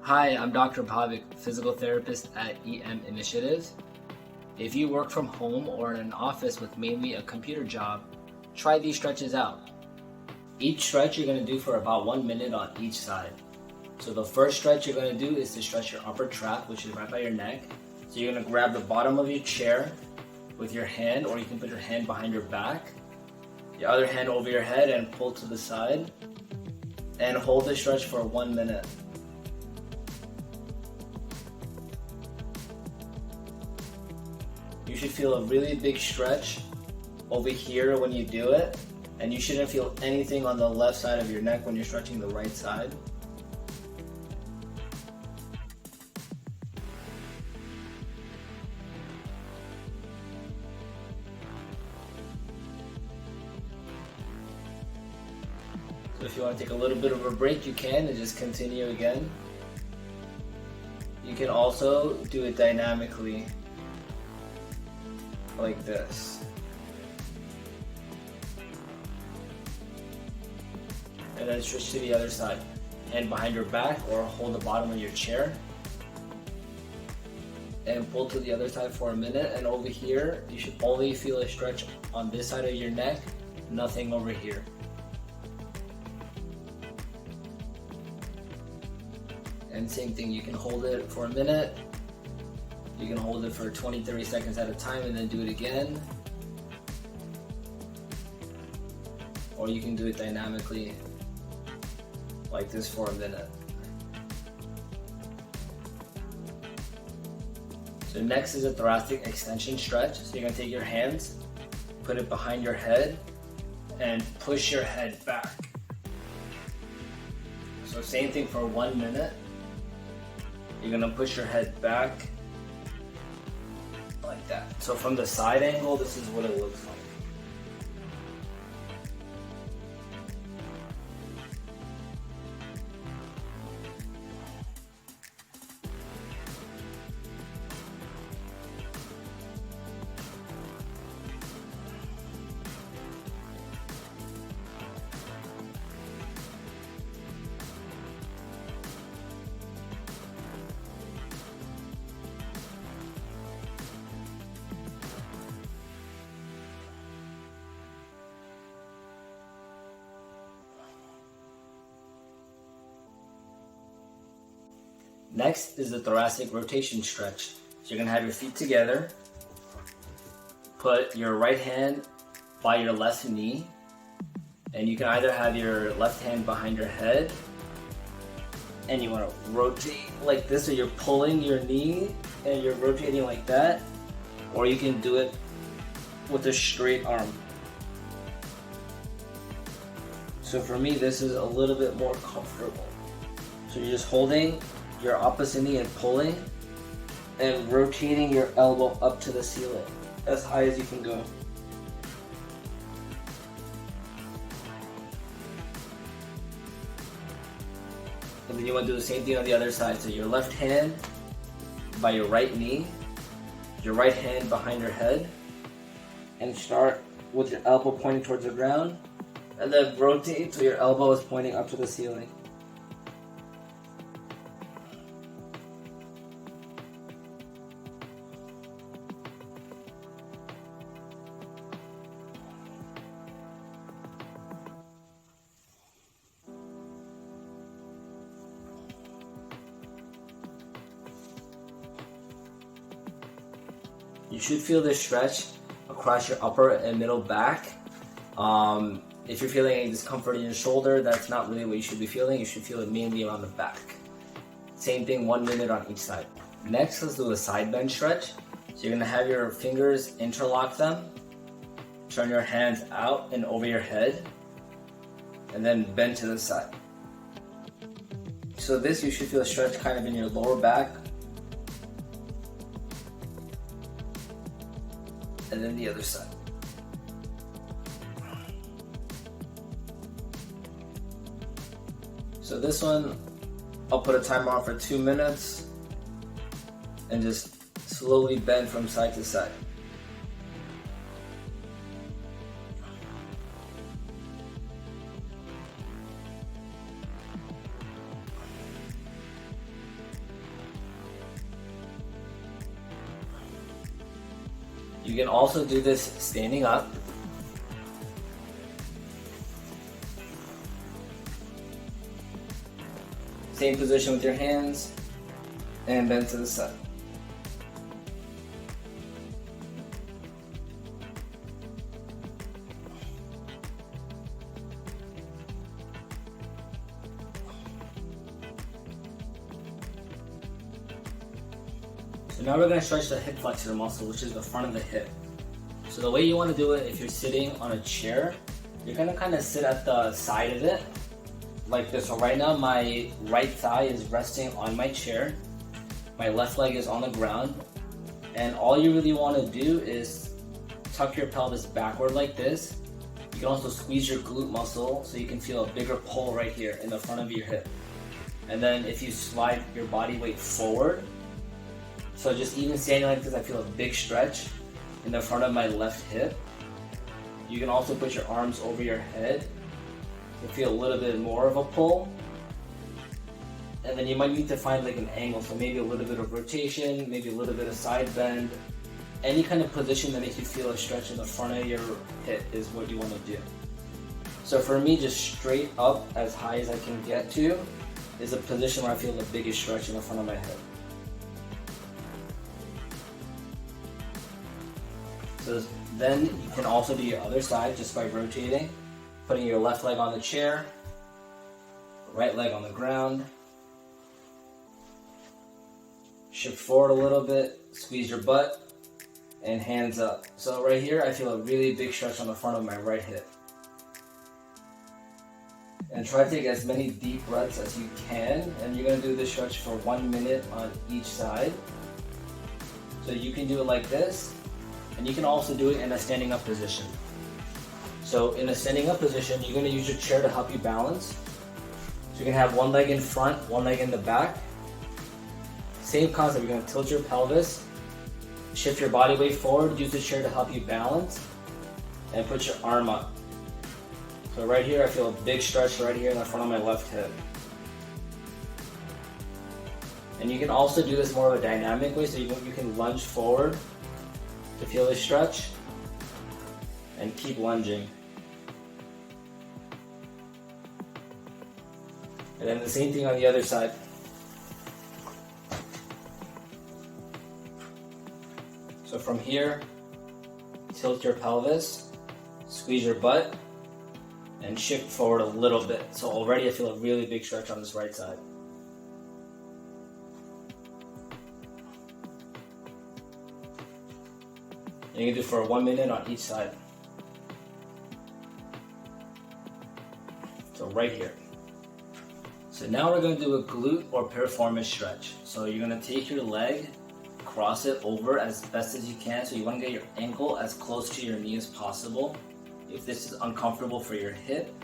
Hi, I'm Dr. Bhavik, physical therapist at EM Initiatives. If you work from home or in an office with mainly a computer job, try these stretches out. Each stretch you're going to do for about 1 minute on each side. So the first stretch you're going to do is to stretch your upper trap, which is right by your neck. So you're going to grab the bottom of your chair with your hand, or you can put your hand behind your back, your other hand over your head and pull to the side, and hold the stretch for 1 minute. You should feel a really big stretch over here when you do it, and you shouldn't feel anything on the left side of your neck when you're stretching the right side. So if you want to take a little bit of a break, you can, and just continue again. You can also do it dynamically, like this. And then switch to the other side. Hand behind your back, or hold the bottom of your chair. And pull to the other side for a minute. And over here, you should only feel a stretch on this side of your neck, nothing over here. And same thing, you can hold it for a minute. You can hold it for 20-30 seconds at a time and then do it again. Or you can do it dynamically like this for a minute. So next is a thoracic extension stretch. So you're going to take your hands, put it behind your head, and push your head back. So same thing for 1 minute. You're going to push your head back like that. So from the side angle, this is what it looks like. Next is the thoracic rotation stretch. So you're going to have your feet together, put your right hand by your left knee, and you can either have your left hand behind your head, and you want to rotate like this, so you're pulling your knee and you're rotating like that, or you can do it with a straight arm. So for me, this is a little bit more comfortable. So you're just holding your opposite knee and pulling and rotating your elbow up to the ceiling as high as you can go. And then you want to do the same thing on the other side. So your left hand by your right knee, your right hand behind your head, and start with your elbow pointing towards the ground, and then rotate so your elbow is pointing up to the ceiling. You should feel this stretch across your upper and middle back. If you're feeling any discomfort in your shoulder, that's not really what you should be feeling. You should feel it mainly around the back. Same thing, 1 minute on each side. Next, let's do a side bend stretch. So you're gonna have your fingers interlock them, turn your hands out and over your head, and then bend to the side. So this, you should feel a stretch kind of in your lower back, and then the other side. So this one, I'll put a timer on for 2 minutes and just slowly bend from side to side. You can also do this standing up. Same position with your hands and bend to the side. So now we're going to stretch the hip flexor muscle, which is the front of the hip. So the way you want to do it, if you're sitting on a chair, you're going to kind of sit at the side of it, like this. So right now my right thigh is resting on my chair, my left leg is on the ground, and all you really want to do is tuck your pelvis backward like this. You can also squeeze your glute muscle so you can feel a bigger pull right here in the front of your hip. And then if you slide your body weight forward, so just even standing like this, I feel a big stretch in the front of my left hip. You can also put your arms over your head to feel a little bit more of a pull. And then you might need to find like an angle, so maybe a little bit of rotation, maybe a little bit of side bend. Any kind of position that makes you feel a stretch in the front of your hip is what you want to do. So for me, just straight up as high as I can get to is a position where I feel the biggest stretch in the front of my hip. So then you can also do your other side just by rotating, putting your left leg on the chair, right leg on the ground. Shift forward a little bit, squeeze your butt, and hands up. So right here, I feel a really big stretch on the front of my right hip. And try to take as many deep breaths as you can, and you're gonna do this stretch for 1 minute on each side. So you can do it like this, and you can also do it in a standing up position. So in a standing up position, you're gonna use your chair to help you balance. So you can have one leg in front, one leg in the back. Same concept, you're gonna tilt your pelvis, shift your body weight forward, use the chair to help you balance, and put your arm up. So right here, I feel a big stretch right here in the front of my left hip. And you can also do this more of a dynamic way, so you can lunge forward to feel this stretch, and keep lunging. And then the same thing on the other side. So from here, tilt your pelvis, squeeze your butt, and shift forward a little bit. So already I feel a really big stretch on this right side. And you can do it for 1 minute on each side. So right here. So now we're going to do a glute or piriformis stretch. So you're going to take your leg, cross it over as best as you can. So you want to get your ankle as close to your knee as possible. If this is uncomfortable for your hip,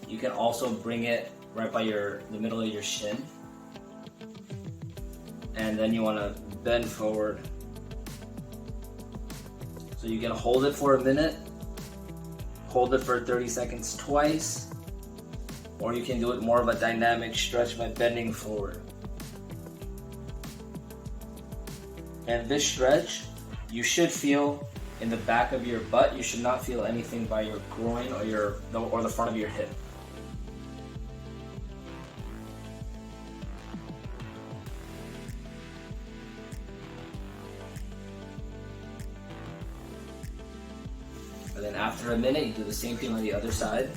you can also bring it right by the middle of your shin. And then you want to bend forward. So you can hold it for a minute, hold it for 30 seconds twice, or you can do it more of a dynamic stretch by bending forward. And this stretch, you should feel in the back of your butt. You should not feel anything by your groin or the front of your hip. And then after a minute, you do the same thing on the other side.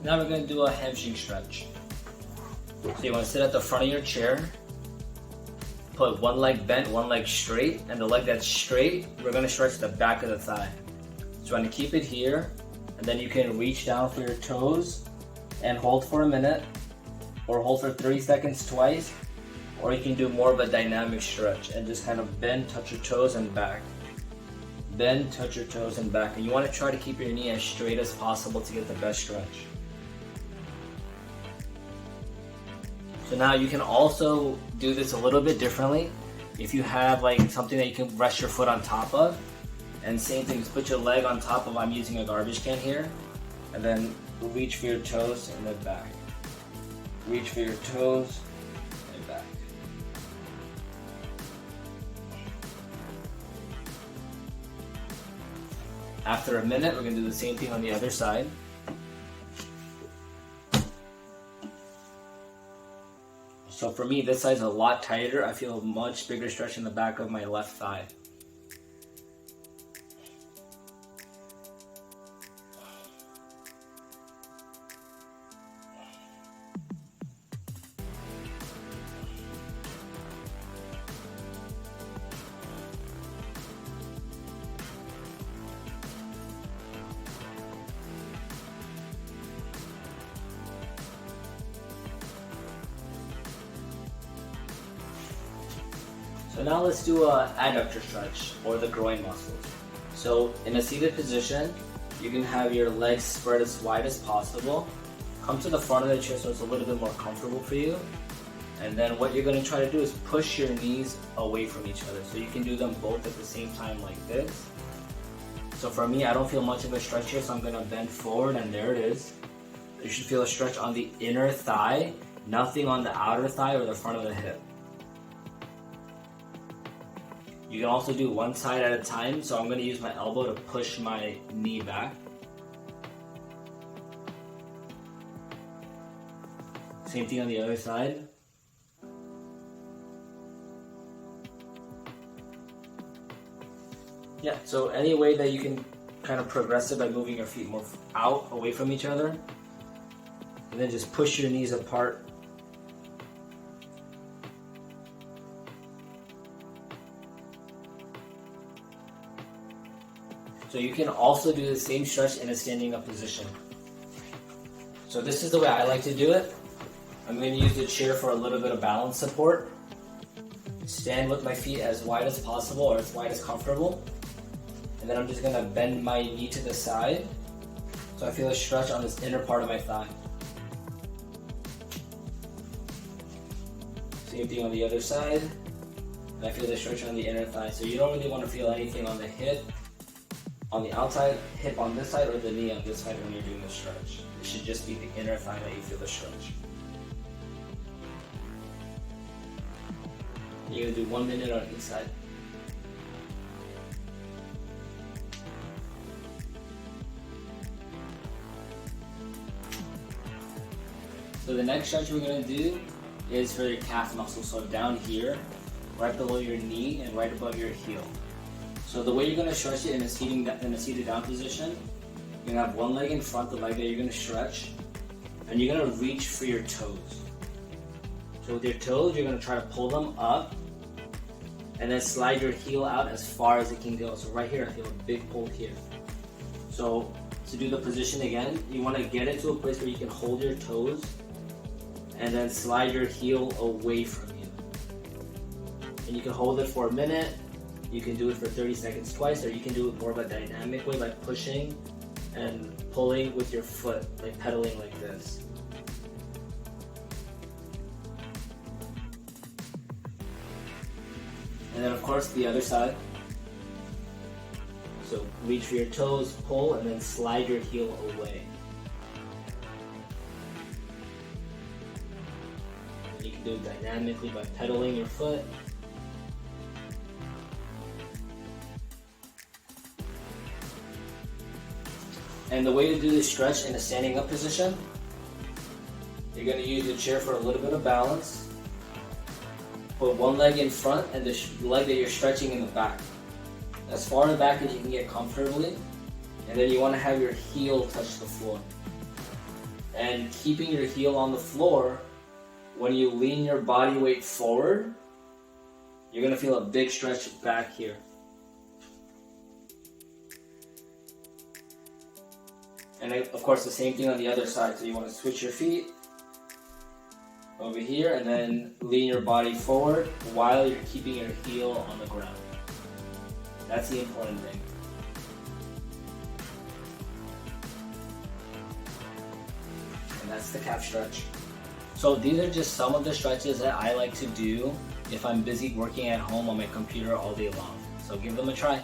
Now we're going to do a hamstring stretch. So you want to sit at the front of your chair, put one leg bent, one leg straight, and the leg that's straight, we're going to stretch the back of the thigh. So you want to keep it here, and then you can reach down for your toes and hold for a minute, or hold for 30 seconds twice, or you can do more of a dynamic stretch and just kind of bend, touch your toes and back. Then touch your toes and back. And you want to try to keep your knee as straight as possible to get the best stretch. So now you can also do this a little bit differently. If you have like something that you can rest your foot on top of, and same thing, just put your leg on top of, I'm using a garbage can here, and then reach for your toes and then back. Reach for your toes and back. After a minute, we're going to do the same thing on the other side. So for me, this side's a lot tighter. I feel a much bigger stretch in the back of my left thigh. So now let's do an adductor stretch, or the groin muscles. So in a seated position, you can have your legs spread as wide as possible. Come to the front of the chair so it's a little bit more comfortable for you. And then what you're going to try to do is push your knees away from each other. So you can do them both at the same time like this. So for me, I don't feel much of a stretch here, so I'm going to bend forward, and there it is. You should feel a stretch on the inner thigh, nothing on the outer thigh or the front of the hip. You can also do one side at a time, so I'm going to use my elbow to push my knee back. Same thing on the other side. Yeah, so any way that you can kind of progress it by moving your feet more out, away from each other. And then just push your knees apart. So you can also do the same stretch in a standing up position. So this is the way I like to do it. I'm going to use the chair for a little bit of balance support. Stand with my feet as wide as possible, or as wide as comfortable. And then I'm just going to bend my knee to the side, so I feel a stretch on this inner part of my thigh. Same thing on the other side. And I feel the stretch on the inner thigh. So you don't really want to feel anything on the hip, on the outside hip on this side, or the knee on this side when you're doing the stretch. It should just be the inner thigh that you feel the stretch. You're going to do 1 minute on each side. So the next stretch we're going to do is for your calf muscle. So down here, right below your knee and right above your heel. So the way you're going to stretch it in a seated down position, you're going to have one leg in front, the leg that you're going to stretch, and you're going to reach for your toes. So with your toes, you're going to try to pull them up, and then slide your heel out as far as it can go. So right here, I feel a big pull here. So to do the position again, you want to get it to a place where you can hold your toes, and then slide your heel away from you. And you can hold it for a minute. You can do it for 30 seconds twice, or you can do it more of a dynamic way, like pushing and pulling with your foot, like pedaling like this. And then of course the other side. So reach for your toes, pull, and then slide your heel away. And you can do it dynamically by pedaling your foot. And the way to do this stretch in a standing up position, you're going to use the chair for a little bit of balance. Put one leg in front and the leg that you're stretching in the back. As far in the back as you can get comfortably. And then you want to have your heel touch the floor. And keeping your heel on the floor, when you lean your body weight forward, you're going to feel a big stretch back here. And of course the same thing on the other side. So you want to switch your feet over here and then lean your body forward while you're keeping your heel on the ground. That's the important thing. and that's the calf stretch. So these are just some of the stretches that I like to do if I'm busy working at home on my computer all day long. So give them a try.